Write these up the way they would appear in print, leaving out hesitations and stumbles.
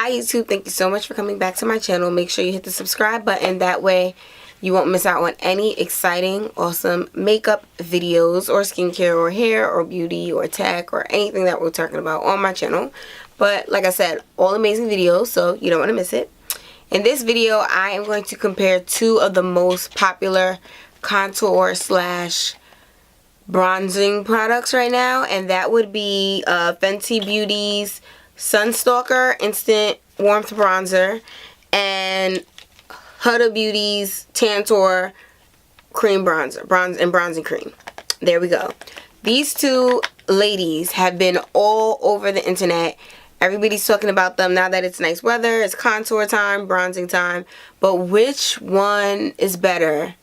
Hi YouTube, thank you so much for coming back to my channel. Make sure you hit the subscribe button. That way you won't miss out on any exciting, awesome makeup videos or skincare or hair or beauty or tech or anything that we're talking about on my channel. But like I said, all amazing videos, so you don't want to miss it. In this video, I am going to compare two of the most popular contour slash bronzing products right now, and that would be Fenty Beauty's Stalk'r Instant Warmth Bronzer and Huda Beauty's Tantour Cream Bronzer, bronzing cream. There we go. These two ladies have been all over the internet. Everybody's talking about them now that it's nice weather, it's contour time, bronzing time. But which one is better?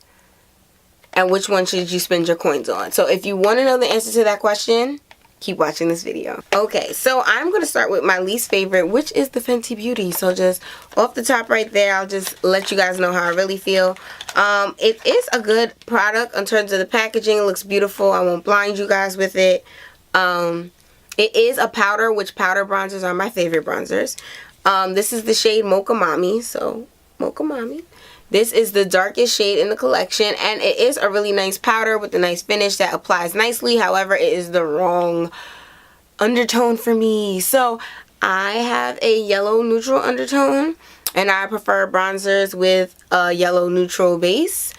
And which one should you spend your coins on? So if you want to know the answer to that question, keep watching this video. Okay, so I'm going to start with my least favorite, which is the Fenty Beauty. So just off the top right there, I'll just let you guys know how I really feel. It is a good product in terms of the packaging. It looks beautiful. I won't blind you guys with it. It is a powder, which powder bronzers are my favorite bronzers. This is the shade Mocha Mami. So, Mocha Mami. This is the darkest shade in the collection, and it is a really nice powder with a nice finish that applies nicely. However, it is the wrong undertone for me. So, I have a yellow neutral undertone, and I prefer bronzers with a yellow neutral base.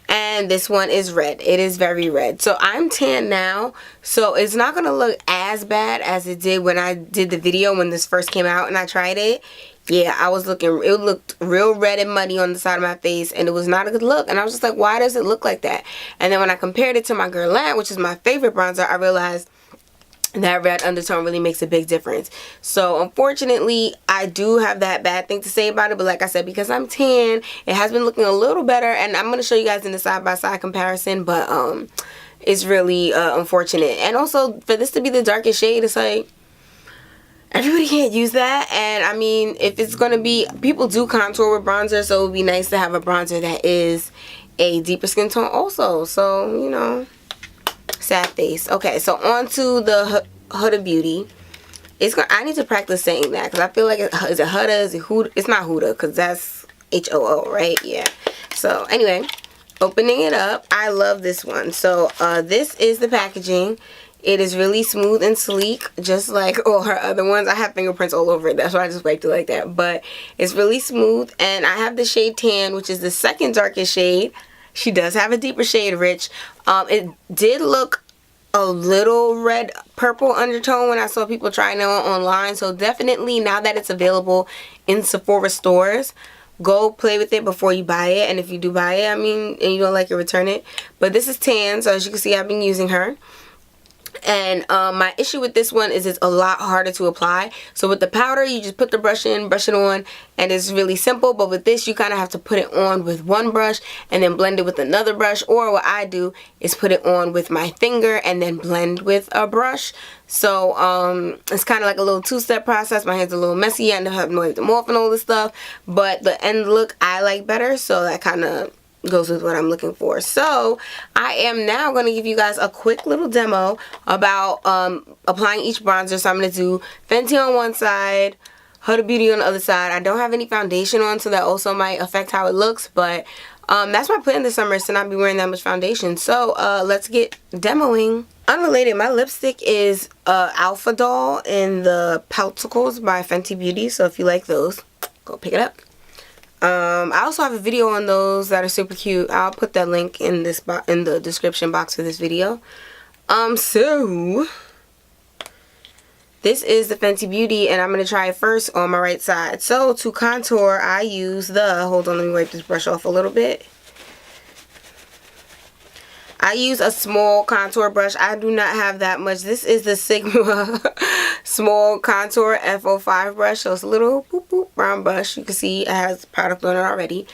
And this one is red. It is very red. So I'm tan now, so it's not going to look as bad as it did when I did the video when this first came out and I tried it. Yeah, it looked real red and muddy on the side of my face, and it was not a good look. And I was just like, why does it look like that? And then when I compared it to my Guerlain, which is my favorite bronzer, I realized that red undertone really makes a big difference. So unfortunately, I do have that bad thing to say about it, but like I said, because I'm tan, it has been looking a little better, and I'm going to show you guys in the side-by-side comparison, but it's really unfortunate. And also, for this to be the darkest shade, it's like, everybody can't use that. And I mean, if it's going to be, people do contour with bronzer, so it would be nice to have a bronzer that is a deeper skin tone also. So, you know, sad face. Okay, so on to the Huda Beauty. I need to practice saying that, because I feel like is it Huda? Is it Huda? It's not Huda, because that's H-O-O, right? Yeah. So anyway, opening it up, I love this one. So this is the packaging. It is really smooth and sleek, just like all her other ones. I have fingerprints all over it. That's why I just wiped it like that. But it's really smooth. And I have the shade Tan, which is the second darkest shade. She does have a deeper shade, Rich. It did look a little red purple undertone when I saw people trying it on online. So definitely, now that it's available in Sephora stores, go play with it before you buy it. And if you do buy it, I mean, and you don't like it, return it. But this is Tan, so as you can see, I've been using her. And my issue with this one is it's a lot harder to apply. So with the powder, you just put the brush in, brush it on, and it's really simple. But with this, you kind of have to put it on with one brush and then blend it with another brush. Or what I do is put it on with my finger and then blend with a brush. So it's kind of like a little two-step process. My hands are a little messy. I end up having to wipe them off and all this stuff. But the end look I like better, so that kind of goes with what I'm looking for. So I am now going to give you guys a quick little demo about applying each bronzer. So I'm going to do Fenty on one side, Huda Beauty on the other side. I don't have any foundation on, so that also might affect how it looks, but that's my plan this summer, is to not be wearing that much foundation. So let's get demoing. Unrelated, my lipstick is Alpha Doll in the Pelticles by Fenty Beauty, so if you like those, go pick it up. I also have a video on those that are super cute. I'll put that link in the description box for this video. So this is the Fenty Beauty, and I'm going to try it first on my right side. So to contour, I use hold on, let me wipe this brush off a little bit. I use a small contour brush. I do not have that much. This is the Sigma small contour F05 brush. So it's a little boop boop brown brush. You can see it has product on it already.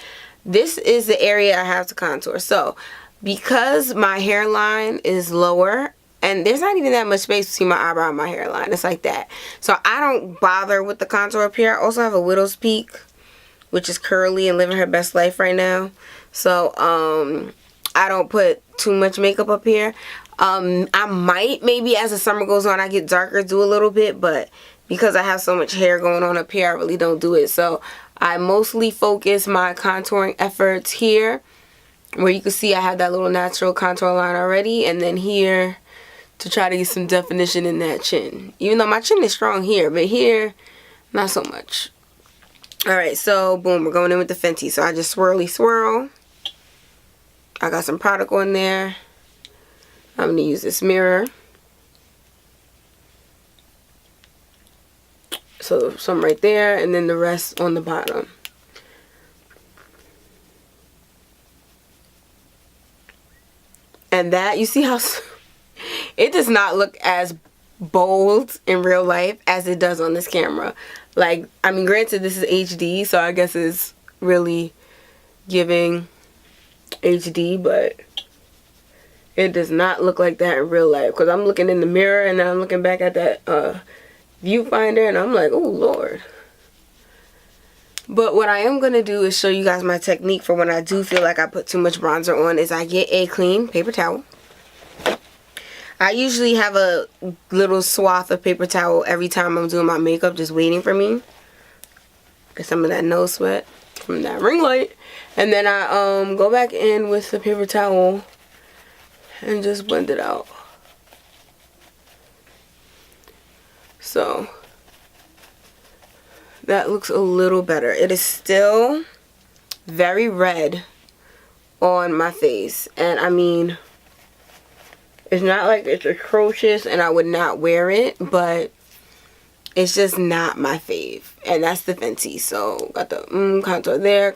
This is the area I have to contour. So because my hairline is lower, and there's not even that much space between my eyebrow and my hairline. It's like that. So I don't bother with the contour up here. I also have a widow's peak, which is curly and living her best life right now. So I don't put too much makeup up here. I might, maybe as the summer goes on, I get darker, do a little bit, but because I have so much hair going on up here, I really don't do it. So I mostly focus my contouring efforts here, where you can see I have that little natural contour line already, and then here to try to get some definition in that chin. Even though my chin is strong here, but here, not so much. Alright, so boom, we're going in with the Fenty. So I just swirl. I got some product on there. I'm going to use this mirror. So some right there, and then the rest on the bottom. And that, you see how it does not look as bold in real life as it does on this camera. Like, I mean, granted, this is HD, so I guess it's really giving HD, but it does not look like that in real life. Because I'm looking in the mirror, and then I'm looking back at that viewfinder, and I'm like, oh, Lord. But what I am going to do is show you guys my technique for when I do feel like I put too much bronzer on, is I get a clean paper towel. I usually have a little swath of paper towel every time I'm doing my makeup, just waiting for me. Get some of that nose sweat from that ring light. And then I go back in with the paper towel and just blend it out. So that looks a little better. It is still very red on my face, and I mean, it's not like it's atrocious and I would not wear it, but it's just not my fave. And that's the Fenty. So got the contour there,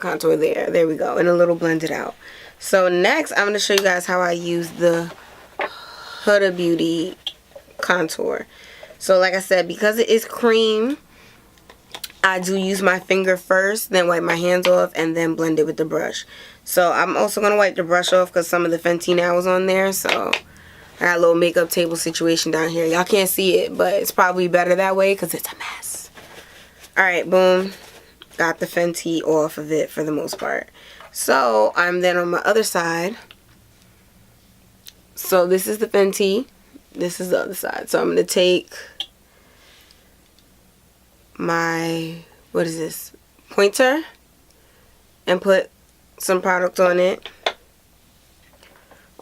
there we go, and a little blended out. So next I'm going to show you guys how I use the Huda Beauty contour. So like I said, because it is cream, I do use my finger first, then wipe my hands off, and then blend it with the brush. So I'm also going to wipe the brush off because some of the Fenty now is on there. So I got a little makeup table situation down here. Y'all can't see it, but it's probably better that way because it's a mess. Alright, boom. Got the Fenty off of it for the most part. So I'm then on my other side. So this is the Fenty. This is the other side. So I'm going to take my, what is this, pointer, and put some product on it.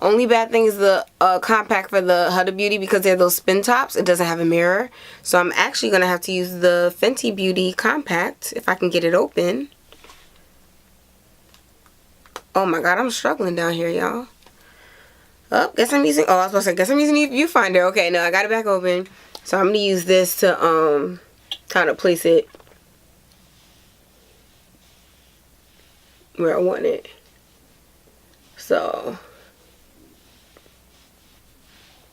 Only bad thing is the compact for the Huda Beauty, because they're those spin tops. It doesn't have a mirror. So I'm actually going to have to use the Fenty Beauty compact if I can get it open. Oh my god, I'm struggling down here, y'all. Oh, guess I'm using, oh, I was supposed to say, guess I'm using viewfinder. Okay, no, I got it back open. So I'm going to use this to kind of place it where I want it. So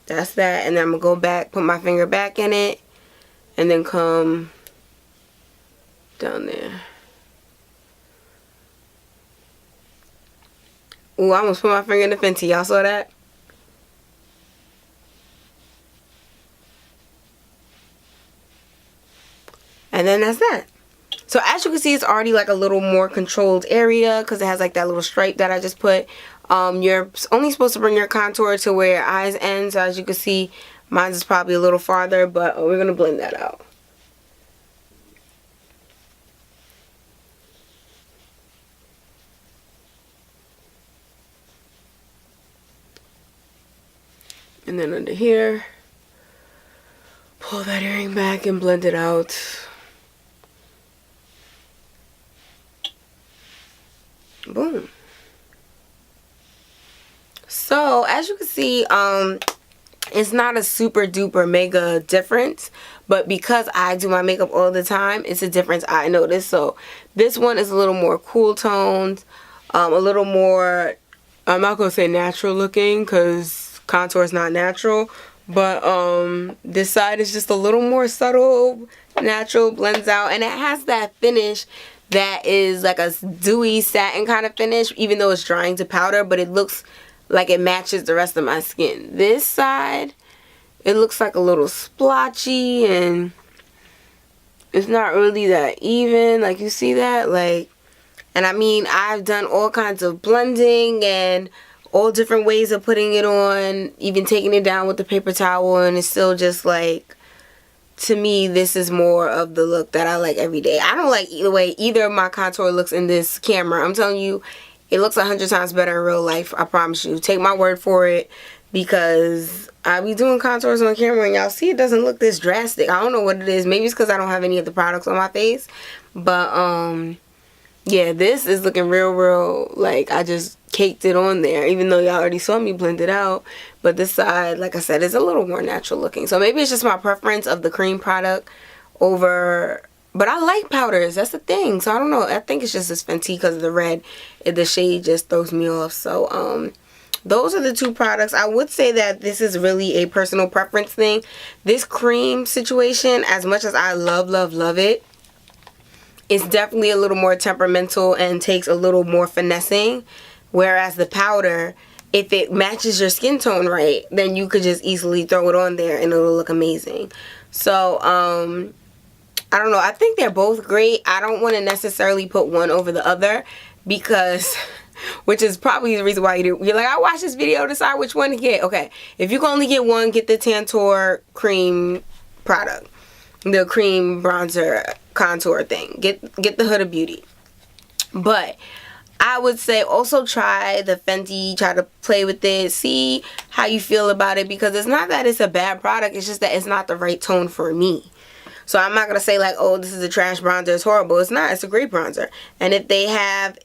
that's that, and then I'm going to go back, put my finger back in it, and then come down there. Ooh, I almost put my finger in the Fenty. Y'all saw that? And then that's that. So as you can see, it's already like a little more controlled area because it has like that little stripe that I just put. You're only supposed to bring your contour to where your eyes end. So as you can see, mine is probably a little farther, but we're going to blend that out. And then under here, pull that earring back and blend it out. Boom. So as you can see, it's not a super duper mega difference, but because I do my makeup all the time, it's a difference I notice. So this one is a little more cool toned, a little more, I'm not gonna say natural looking because contour is not natural, but this side is just a little more subtle, natural, blends out, and it has that finish that is like a dewy satin kind of finish, even though it's drying to powder, but it looks like it matches the rest of my skin. This side, it looks like a little splotchy, and it's not really that even, like you see that, like, and I mean, I've done all kinds of blending and all different ways of putting it on, even taking it down with the paper towel, and it's still just like to me, this is more of the look that I like every day. I don't like either way either of my contour looks in this camera. I'm telling you, it looks 100 times better in real life. I promise you. Take my word for it, because I be doing contours on camera and y'all see it doesn't look this drastic. I don't know what it is. Maybe it's because I don't have any of the products on my face. But, yeah, this is looking real, like I just caked it on there, even though y'all already saw me blend it out. But this side, like I said, is a little more natural looking. So maybe it's just my preference of the cream product over, but I like powders. That's the thing. So I don't know. I think it's just this Fenty because of the red. The shade just throws me off. So, those are the two products. I would say that this is really a personal preference thing. This cream situation, as much as I love it, it's definitely a little more temperamental and takes a little more finessing. Whereas the powder, if it matches your skin tone right, then you could just easily throw it on there and it'll look amazing. So, I don't know. I think they're both great. I don't want to necessarily put one over the other because, which is probably the reason why you're like, I watched this video, decide which one to get. Okay, if you can only get one, get the Tantour cream product. The cream bronzer contour thing. Get the Huda Beauty. But I would say also try the Fenty, try to play with it, see how you feel about it, because it's not that it's a bad product, it's just that it's not the right tone for me. So I'm not going to say like, oh, this is a trash bronzer, it's horrible. It's not. It's a great bronzer. And if they have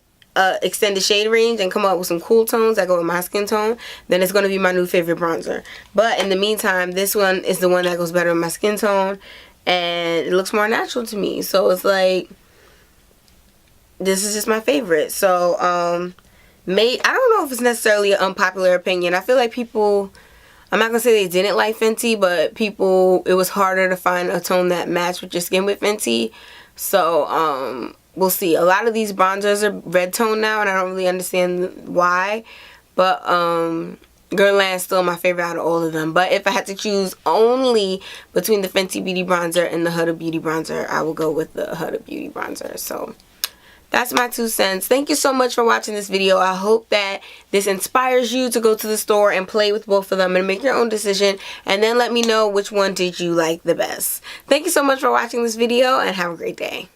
extended shade range and come up with some cool tones that go with my skin tone, then it's going to be my new favorite bronzer. But in the meantime, this one is the one that goes better with my skin tone, and it looks more natural to me. So it's like, this is just my favorite. So I don't know if it's necessarily an unpopular opinion. I feel like people, I'm not gonna say they didn't like Fenty, but people, it was harder to find a tone that matched with your skin with Fenty. So we'll see. A lot of these bronzers are red tone now, and I don't really understand why. But Guerlain's still my favorite out of all of them. But if I had to choose only between the Fenty Beauty bronzer and the Huda Beauty bronzer, I will go with the Huda Beauty bronzer. So that's my 2 cents. Thank you so much for watching this video. I hope that this inspires you to go to the store and play with both of them and make your own decision. And then let me know which one did you like the best. Thank you so much for watching this video, and have a great day.